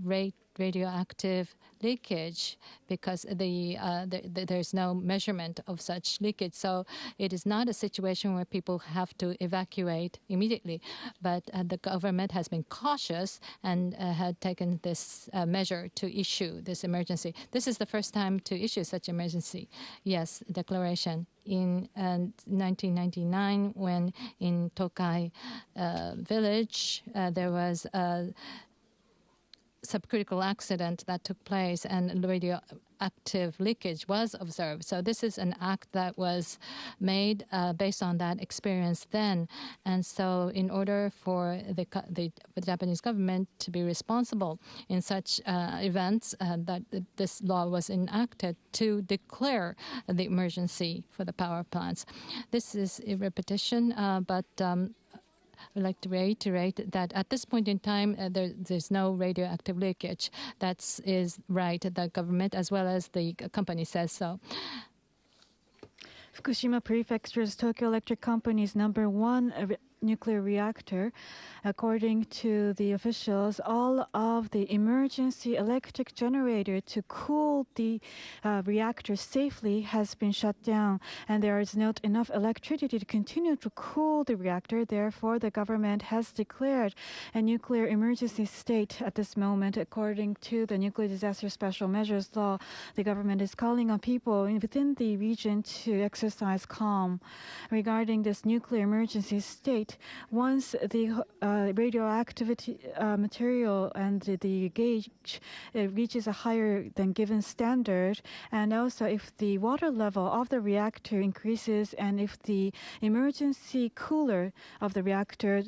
radioactive leakage because there's no measurement of such leakage. So it is not a situation where people have to evacuate immediately. But the government has been cautious and had taken this measure to issue this emergency. This is the first time to issue such emergency, yes, declaration. In 1999, when in Tokai village, there was a subcritical accident that took place and radioactive leakage was observed. So this is an act that was made based on that experience then. And so in order for the Japanese government to be responsible in such events, that this law was enacted to declare the emergency for the power plants. This is a repetition, but I'd like to reiterate that at this point in time, there's no radioactive leakage. That is right. The government as well as the company says so. Fukushima Prefecture's Tokyo Electric Company's #1 nuclear reactor. According to the officials, all of the emergency electric generator to cool the reactor safely has been shut down, and there is not enough electricity to continue to cool the reactor. Therefore, the government has declared a nuclear emergency state at this moment. According to the Nuclear Disaster Special Measures Law, the government is calling on people within the region to exercise calm. Regarding this nuclear emergency state, once the radioactivity material and the gauge reaches a higher than given standard, and also if the water level of the reactor increases and if the emergency cooler of the reactor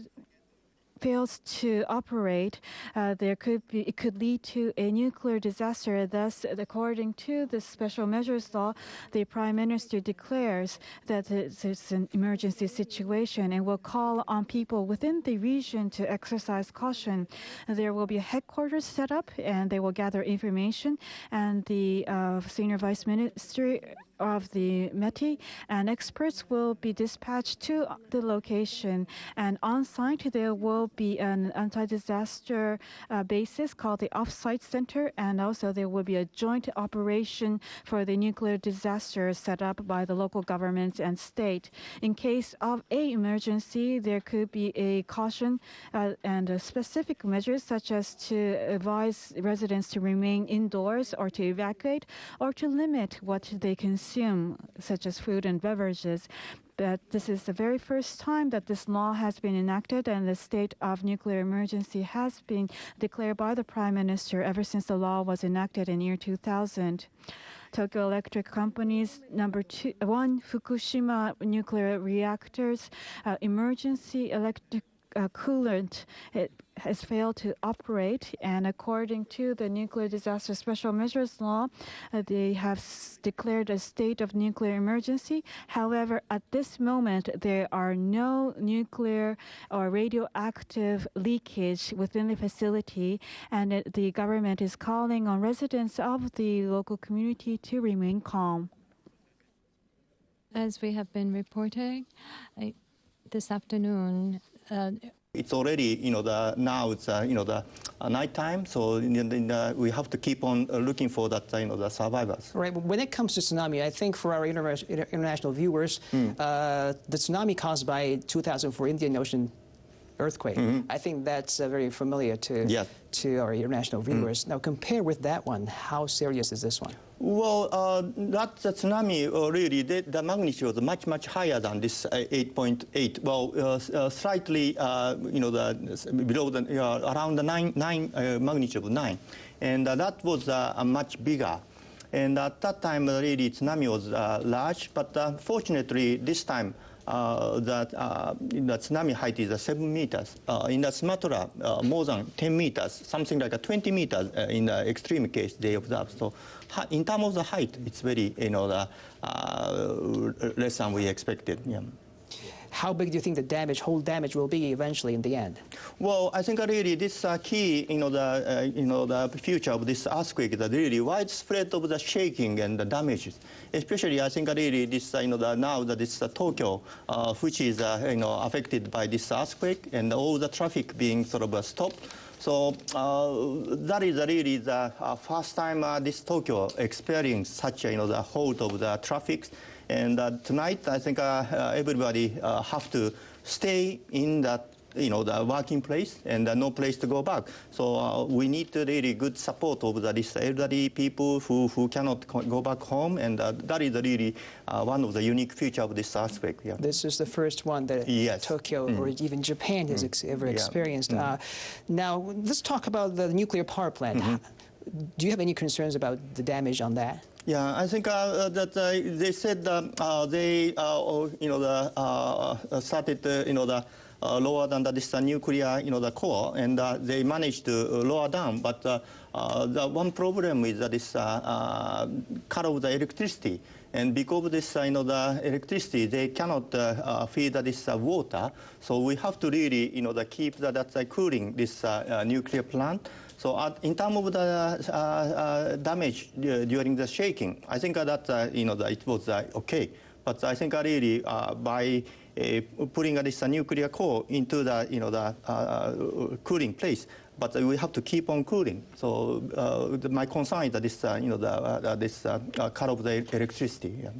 fails to operate, it could lead to a nuclear disaster. Thus, according to the special measures law, the Prime Minister declares that it's an emergency situation and will call on people within the region to exercise caution. There will be a headquarters set up, and they will gather information, and the Senior Vice Minister of the METI and experts will be dispatched to the location, and on site there will be an anti-disaster basis called the Off-Site Center, and also there will be a joint operation for the nuclear disaster set up by the local governments and state. In case of an emergency, there could be a caution and specific measures such as to advise residents to remain indoors or to evacuate or to limit what they consume, such as food and beverages. But this is the very first time that this law has been enacted, and the state of nuclear emergency has been declared by the Prime Minister ever since the law was enacted in year 2000. Tokyo Electric Company's #1 Fukushima nuclear reactors emergency electric coolant has failed to operate, and according to the Nuclear Disaster Special Measures Law, they have declared a state of nuclear emergency. However, at this moment, there are no nuclear or radioactive leakage within the facility, and the government is calling on residents of the local community to remain calm. As we have been reporting this afternoon, it's already, now it's, nighttime, so we have to keep on looking for that, the survivors. Right. When it comes to tsunami, I think for our international viewers, the tsunami caused by 2004 Indian Ocean earthquake, I think that's very familiar to our international viewers. Now, compare with that one, how serious is this one? Well, that tsunami really, the magnitude was much, much higher than this 8.8. Well, slightly, below around the 9 magnitude of 9, and that was much bigger. And at that time, really, tsunami was large, but fortunately, this time, the tsunami height is 7 meters. In the Sumatra, more than 10 meters, something like 20 meters in the extreme case they observed. So in terms of the height, it's very, less than we expected. Yeah. How big do you think the whole damage will be eventually in the end? Well, I think really this key, the future of this earthquake is really widespread of the shaking and the damages. Especially, I think really this, now that this Tokyo, which is, affected by this earthquake and all the traffic being sort of stopped. So that is really the first time this Tokyo experienced such the halt of the traffic. And tonight, I think everybody have to stay in that the working place and no place to go back. So we need really good support of these elderly people who cannot go back home, and that is really one of the unique features of this aspect. Yeah. This is the first one that Tokyo or even Japan has ever experienced. Now, let's talk about the nuclear power plant. Do you have any concerns about the damage on that? Yeah, I think that they said they started lower than this nuclear the core, and they managed to lower down. But the one problem is that this cut of the electricity, and because of this the electricity, they cannot feed this water. So we have to really keep that cooling this nuclear plant. So in terms of the damage during the shaking, I think that it was okay. But I think really by putting this nuclear core into the cooling place, but we have to keep on cooling. So my concern is that this this cut of the electricity. Yeah.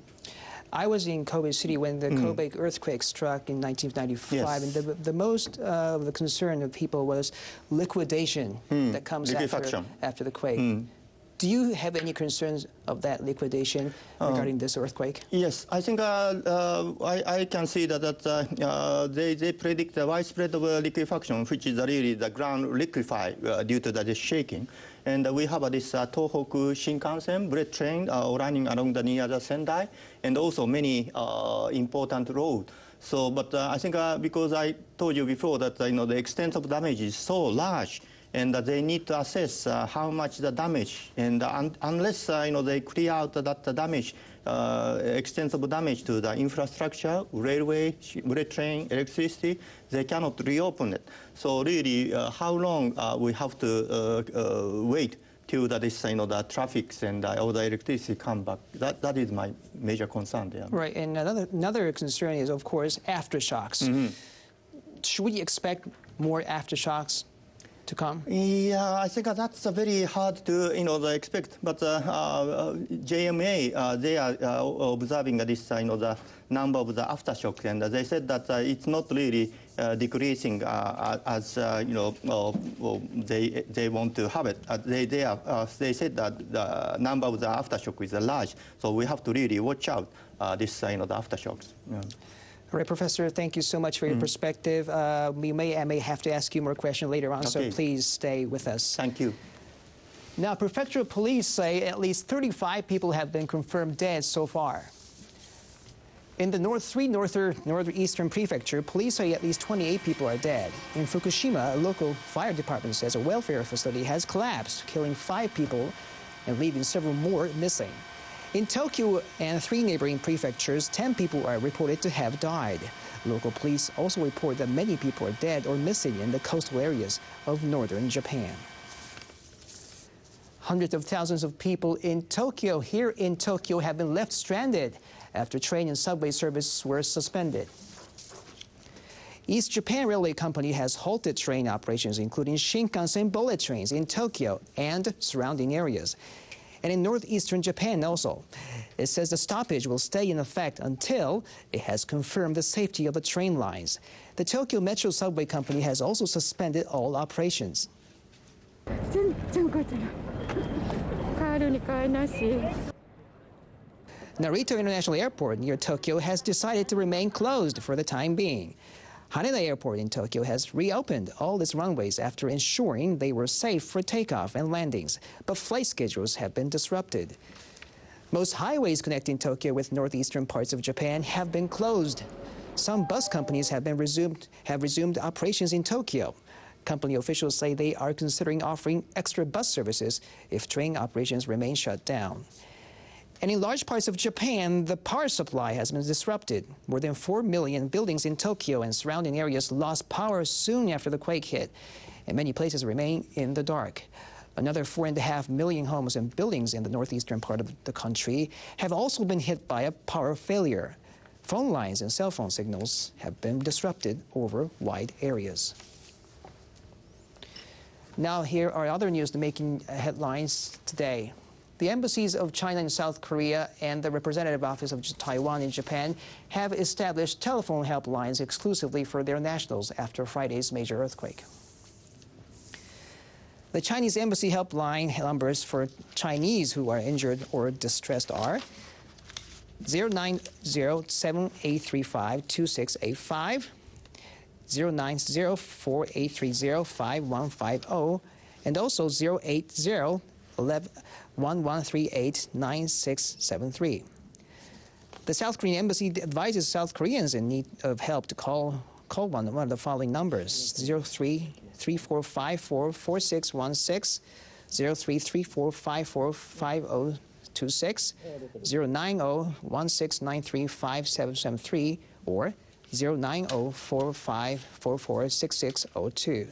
I was in Kobe City when the Kobe earthquake struck in 1995, yes. and the most the concern of people was liquidation that comes after the quake. Do you have any concerns of that liquidation regarding this earthquake? Yes, I think I can see that they predict the widespread of liquefaction, which is really the ground liquefy due to the shaking. And we have this Tohoku Shinkansen bullet train running along near the Sendai, and also many important roads. So, but I think because I told you before that the extent of damage is so large, and they need to assess how much the damage, and unless they clear out that damage, extensive damage to the infrastructure, railway, bullet train, electricity, they cannot reopen it. So really, how long we have to wait till this the traffic and all the electricity come back? That is my major concern there. Right, and another concern is, of course, aftershocks. Should we expect more aftershocks to come? Yeah, I think that's very hard to expect. But JMA they are observing this the number of the aftershock, and they said that it's not really decreasing as they want to have it. They said that the number of the aftershock is large, so we have to really watch out this the aftershocks. Yeah. All right, Professor, thank you so much for your perspective. I may have to ask you more questions later on, so please stay with us. Thank you. Now, prefectural police say at least 35 people have been confirmed dead so far. In the northeastern prefecture, police say at least 28 people are dead. In Fukushima, a local fire department says a welfare facility has collapsed, killing 5 people and leaving several more missing. In Tokyo and 3 neighboring prefectures, 10 people are reported to have died. Local police also report that many people are dead or missing in the coastal areas of northern Japan. Hundreds of thousands of people here in Tokyo, have been left stranded after train and subway service were suspended. East Japan Railway Company has halted train operations, including Shinkansen bullet trains in Tokyo and surrounding areas. And in northeastern Japan also. It says the stoppage will stay in effect until it has confirmed the safety of the train lines. The Tokyo Metro Subway Company has also suspended all operations. Narita International Airport near Tokyo has decided to remain closed for the time being. Haneda Airport in Tokyo has reopened all its runways after ensuring they were safe for takeoff and landings, but flight schedules have been disrupted. Most highways connecting Tokyo with northeastern parts of Japan have been closed. Some bus companies have resumed operations in Tokyo. Company officials say they are considering offering extra bus services if train operations remain shut down. And in large parts of Japan, the power supply has been disrupted. More than 4 million buildings in Tokyo and surrounding areas lost power soon after the quake hit, and many places remain in the dark. Another 4.5 million homes and buildings in the northeastern part of the country have also been hit by a power failure. Phone lines and cell phone signals have been disrupted over wide areas. Now here are other news making headlines today. The embassies of China and South Korea and the representative office of Taiwan in Japan have established telephone helplines exclusively for their nationals after Friday's major earthquake. The Chinese embassy helpline numbers for Chinese who are injured or distressed are 090-7835-2685, 090-4830-5150, and also 080-1138-9673. The South Korean embassy advises South Koreans in need of help to call one of the following numbers: 03-3454-4616, 03-3454-5026, 090-1693-5773, or 090-4544-6602.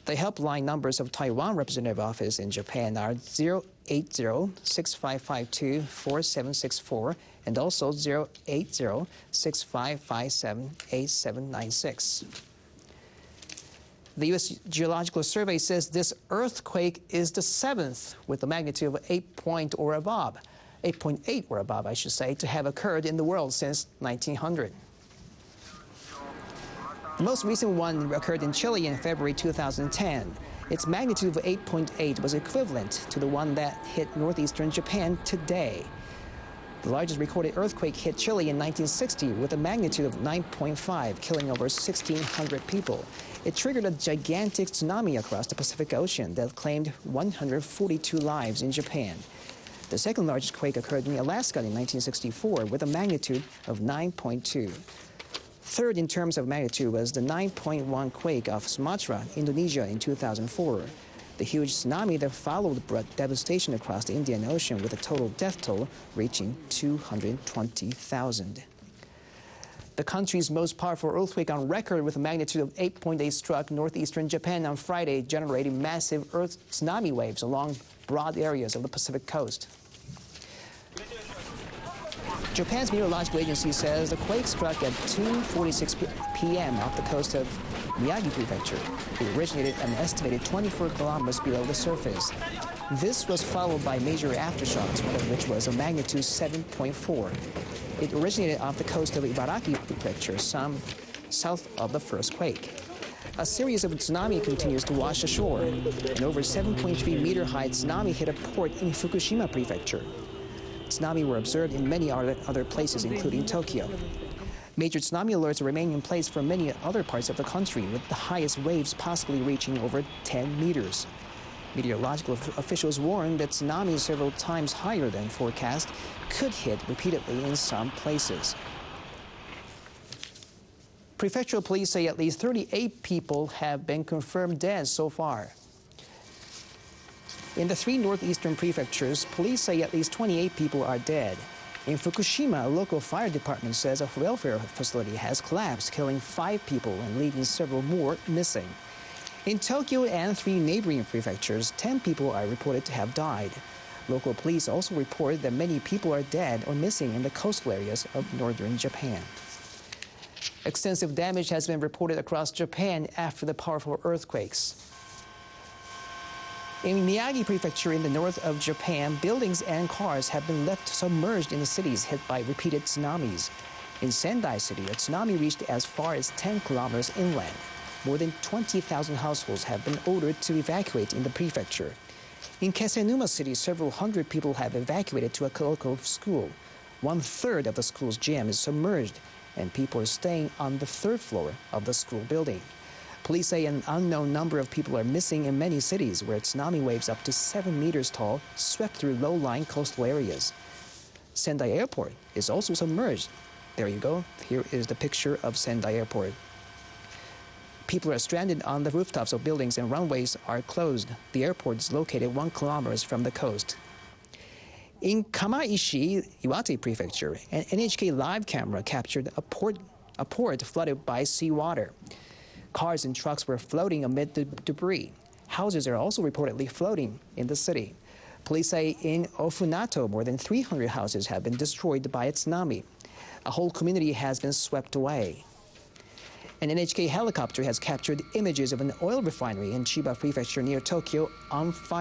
The helpline numbers of Taiwan Representative Office in Japan are 080-6552-4764 and also 080-6557-8796. The U.S. Geological Survey says this earthquake is the 7th with a magnitude of 8.8 or above, I should say, to have occurred in the world since 1900. The most recent one occurred in Chile in February 2010. Its magnitude of 8.8 was equivalent to the one that hit northeastern Japan today. The largest recorded earthquake hit Chile in 1960 with a magnitude of 9.5, killing over 1,600 people. It triggered a gigantic tsunami across the Pacific Ocean that claimed 142 lives in Japan. The second largest quake occurred in Alaska in 1964 with a magnitude of 9.2. Third in terms of magnitude was the 9.1 quake off Sumatra, Indonesia in 2004. The huge tsunami that followed brought devastation across the Indian Ocean with a total death toll reaching 220,000. The country's most powerful earthquake on record with a magnitude of 8.8 struck northeastern Japan on Friday, generating massive tsunami waves along broad areas of the Pacific coast. Japan's meteorological agency says the quake struck at 2:46 p.m. off the coast of Miyagi Prefecture. It originated an estimated 24 kilometers below the surface. This was followed by major aftershocks, one of which was a magnitude 7.4. It originated off the coast of Ibaraki Prefecture, some south of the first quake. A series of tsunami continues to wash ashore. An over 7.3-meter high tsunami hit a port in Fukushima Prefecture. Tsunami were observed in many other places, including Tokyo. Major tsunami alerts remain in place for many other parts of the country, with the highest waves possibly reaching over 10 meters. Meteorological officials warn that tsunamis several times higher than forecast could hit repeatedly in some places. Prefectural police say at least 38 people have been confirmed dead so far. In the 3 northeastern prefectures, police say at least 28 people are dead. In Fukushima, a local fire department says a welfare facility has collapsed, killing 5 people and leaving several more missing. In Tokyo and 3 neighboring prefectures, 10 people are reported to have died. Local police also report that many people are dead or missing in the coastal areas of northern Japan. Extensive damage has been reported across Japan after the powerful earthquakes. In Miyagi Prefecture in the north of Japan, buildings and cars have been left submerged in the cities hit by repeated tsunamis. In Sendai City, a tsunami reached as far as 10 kilometers inland. More than 20,000 households have been ordered to evacuate in the prefecture. In Kesenuma City, several hundred people have evacuated to a local school. 1/3 of the school's gym is submerged, and people are staying on the 3rd floor of the school building. Police say an unknown number of people are missing in many cities where tsunami waves up to 7 meters tall swept through low-lying coastal areas. Sendai Airport is also submerged. There you go. Here is the picture of Sendai Airport. People are stranded on the rooftops of buildings and runways are closed. The airport is located 1 kilometer from the coast. In Kamaishi, Iwate Prefecture, an NHK live camera captured a port flooded by seawater. Cars and trucks were floating amid the debris. Houses are also reportedly floating in the city. Police say in Ofunato, more than 300 houses have been destroyed by a tsunami. A whole community has been swept away. An NHK helicopter has captured images of an oil refinery in Chiba Prefecture near Tokyo on fire.